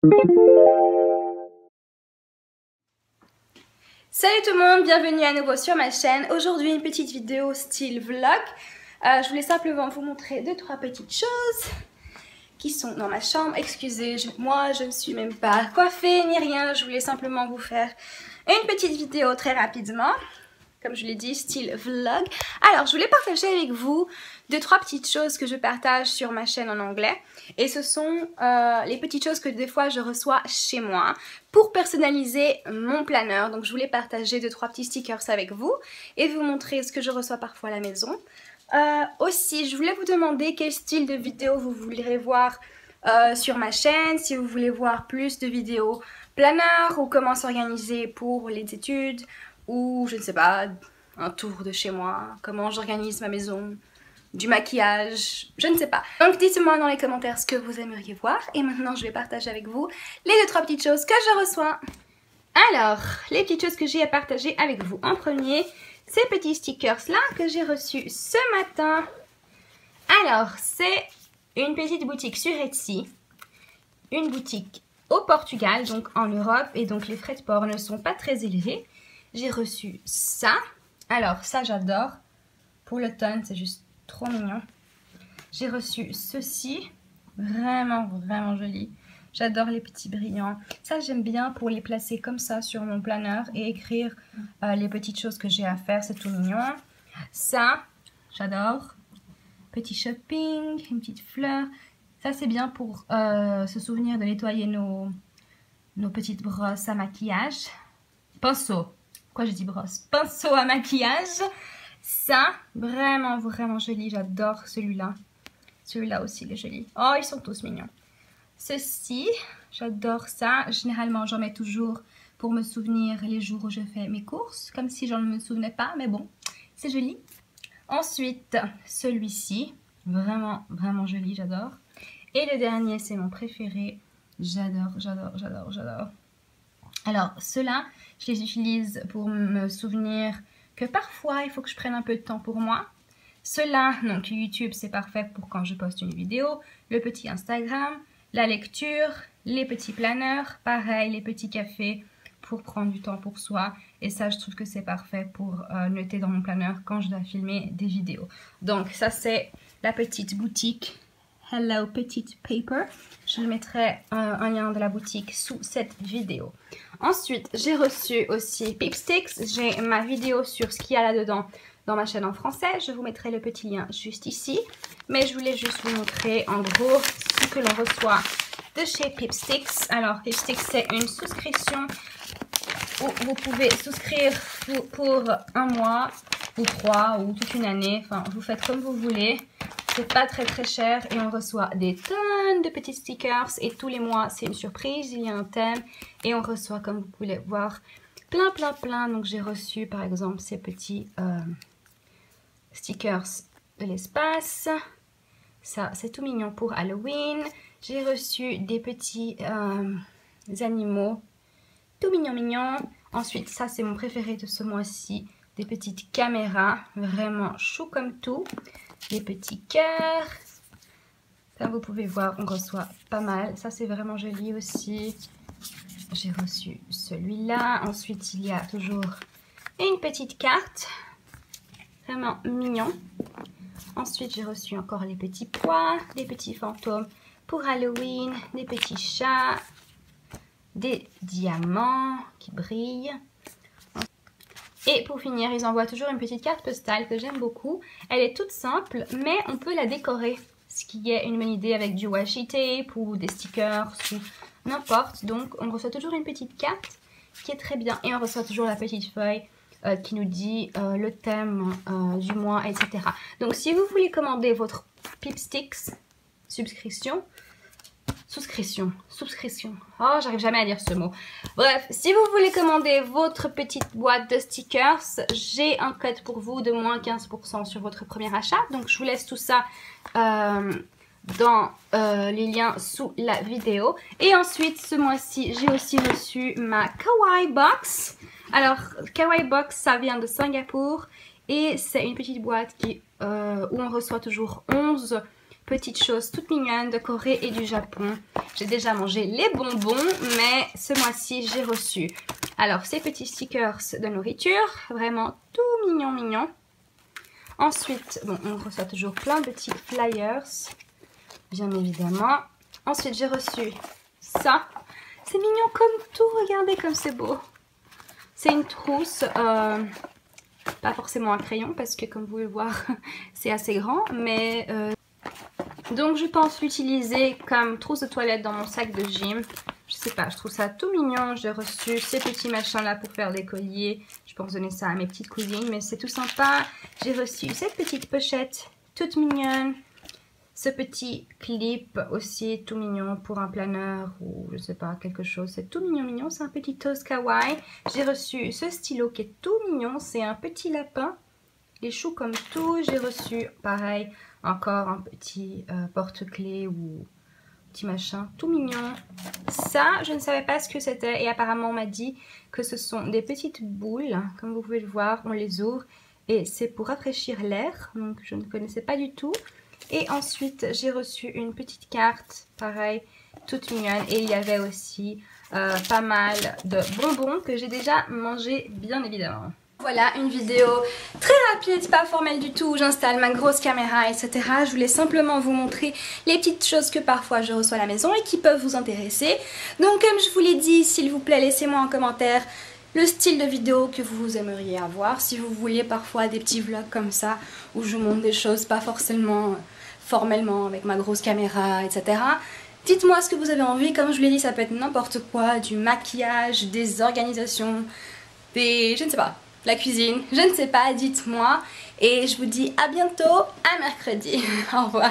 Salut tout le monde, bienvenue à nouveau sur ma chaîne. Aujourd'hui une petite vidéo style vlog. Je voulais simplement vous montrer 2-3 petites choses qui sont dans ma chambre. Excusez, moi je ne suis même pas coiffée ni rien. Je voulais simplement vous faire une petite vidéo très rapidement. Comme je l'ai dit, style vlog. Alors, je voulais partager avec vous 2-3 petites choses que je partage sur ma chaîne en anglais. Et ce sont les petites choses que des fois je reçois chez moi pour personnaliser mon planeur. Donc, je voulais partager 2-3 petits stickers avec vous et vous montrer ce que je reçois parfois à la maison. Aussi, je voulais vous demander quel style de vidéo vous voudrez voir sur ma chaîne. Si vous voulez voir plus de vidéos planeur ou comment s'organiser pour les études. Ou je ne sais pas, un tour de chez moi, comment j'organise ma maison, du maquillage, je ne sais pas. Donc dites-moi dans les commentaires ce que vous aimeriez voir. Et maintenant je vais partager avec vous les 2-3 petites choses que je reçois. Alors, les petites choses que j'ai à partager avec vous. En premier, ces petits stickers là que j'ai reçus ce matin. Alors, c'est une petite boutique sur Etsy. Une boutique au Portugal, donc en Europe. Et donc les frais de port ne sont pas très élevés. J'ai reçu ça. Alors ça j'adore. Pour l'automne, c'est juste trop mignon. J'ai reçu ceci. Vraiment, vraiment joli. J'adore les petits brillants. Ça j'aime bien pour les placer comme ça sur mon planeur et écrire les petites choses que j'ai à faire. C'est tout mignon. Ça, j'adore. Petit shopping, une petite fleur. Ça c'est bien pour se souvenir de nettoyer nos petites brosses à maquillage. Pinceau. Pourquoi je dis brosse? Pinceau à maquillage. Ça, vraiment, vraiment joli. J'adore celui-là. Celui-là aussi, il est joli. Oh, ils sont tous mignons. Ceci, j'adore ça. Généralement, j'en mets toujours pour me souvenir les jours où je fais mes courses. Comme si j'en me souvenais pas, mais bon, c'est joli. Ensuite, celui-ci. Vraiment, vraiment joli, j'adore. Et le dernier, c'est mon préféré. J'adore, j'adore, j'adore, j'adore. Alors, ceux-là, je les utilise pour me souvenir que parfois, il faut que je prenne un peu de temps pour moi. Ceux-là, donc YouTube, c'est parfait pour quand je poste une vidéo. Le petit Instagram, la lecture, les petits planeurs, pareil, les petits cafés pour prendre du temps pour soi. Et ça, je trouve que c'est parfait pour noter dans mon planeur quand je dois filmer des vidéos. Donc, ça, c'est la petite boutique Hello Petite Paper. Je mettrai un lien de la boutique sous cette vidéo. Ensuite, j'ai reçu aussi Pipsticks. J'ai ma vidéo sur ce qu'il y a là-dedans dans ma chaîne en français. Je vous mettrai le petit lien juste ici. Mais je voulais juste vous montrer en gros ce que l'on reçoit de chez Pipsticks. Alors, Pipsticks, c'est une souscription où vous pouvez souscrire pour un mois ou 3 ou toute une année. Enfin, vous faites comme vous voulez. C'est pas très très cher et on reçoit des tonnes de petits stickers et tous les mois c'est une surprise, il y a un thème et on reçoit, comme vous pouvez voir, plein. Donc j'ai reçu par exemple ces petits stickers de l'espace. Ça c'est tout mignon pour Halloween. J'ai reçu des petits animaux tout mignons. Ensuite ça c'est mon préféré de ce mois-ci, des petites caméras vraiment chou comme tout. Des petits cœurs. Comme vous pouvez voir, on reçoit pas mal. Ça, c'est vraiment joli aussi. J'ai reçu celui-là. Ensuite, il y a toujours une petite carte. Vraiment mignon. Ensuite, j'ai reçu encore les petits pois, des petits fantômes pour Halloween, des petits chats, des diamants qui brillent. Et pour finir, ils envoient toujours une petite carte postale que j'aime beaucoup. Elle est toute simple, mais on peut la décorer. Ce qui est une bonne idée avec du washi tape ou des stickers ou n'importe. Donc on reçoit toujours une petite carte qui est très bien. Et on reçoit toujours la petite feuille qui nous dit le thème du mois, etc. Donc si vous voulez commander votre Pipsticks souscription. Oh, j'arrive jamais à dire ce mot. Bref, si vous voulez commander votre petite boîte de stickers, j'ai un code pour vous de moins 15% sur votre premier achat. Donc, je vous laisse tout ça dans les liens sous la vidéo. Et ensuite, ce mois-ci, j'ai aussi reçu ma Kawaii Box. Alors, Kawaii Box, ça vient de Singapour. Et c'est une petite boîte qui, où on reçoit toujours 11 petites choses toutes mignonnes de Corée et du Japon. J'ai déjà mangé les bonbons, mais ce mois-ci j'ai reçu alors ces petits stickers de nourriture, vraiment tout mignon mignon. Ensuite, bon, on reçoit toujours plein de petits flyers, bien évidemment. Ensuite j'ai reçu ça, c'est mignon comme tout, regardez comme c'est beau. C'est une trousse, pas forcément un crayon parce que comme vous pouvez le voir c'est assez grand, mais donc je pense l'utiliser comme trousse de toilette dans mon sac de gym. Je sais pas, je trouve ça tout mignon. J'ai reçu ces petits machins là pour faire des colliers. Je pense donner ça à mes petites cousines, mais c'est tout sympa. J'ai reçu cette petite pochette toute mignonne. Ce petit clip aussi tout mignon pour un planeur ou je sais pas quelque chose. C'est tout mignon mignon, c'est un petit toast kawaii. J'ai reçu ce stylo qui est tout mignon, c'est un petit lapin. Les choux comme tout. J'ai reçu pareil encore un petit porte-clés ou petit machin tout mignon. Ça je ne savais pas ce que c'était et apparemment on m'a dit que ce sont des petites boules. Comme vous pouvez le voir, on les ouvre et c'est pour rafraîchir l'air. Donc je ne connaissais pas du tout. Et ensuite j'ai reçu une petite carte, pareil, toute mignonne. Et il y avait aussi pas mal de bonbons que j'ai déjà mangé bien évidemment. Voilà une vidéo très rapide, pas formelle du tout, j'installe ma grosse caméra etc. Je voulais simplement vous montrer les petites choses que parfois je reçois à la maison et qui peuvent vous intéresser. Donc comme je vous l'ai dit, s'il vous plaît laissez-moi en commentaire le style de vidéo que vous aimeriez avoir. Si vous vouliez parfois des petits vlogs comme ça où je vous montre des choses pas forcément formellement avec ma grosse caméra etc. Dites-moi ce que vous avez envie, comme je vous l'ai dit ça peut être n'importe quoi, du maquillage, des organisations, des... je ne sais pas. La cuisine, je ne sais pas, dites-moi. Et je vous dis à bientôt, à mercredi. Au revoir.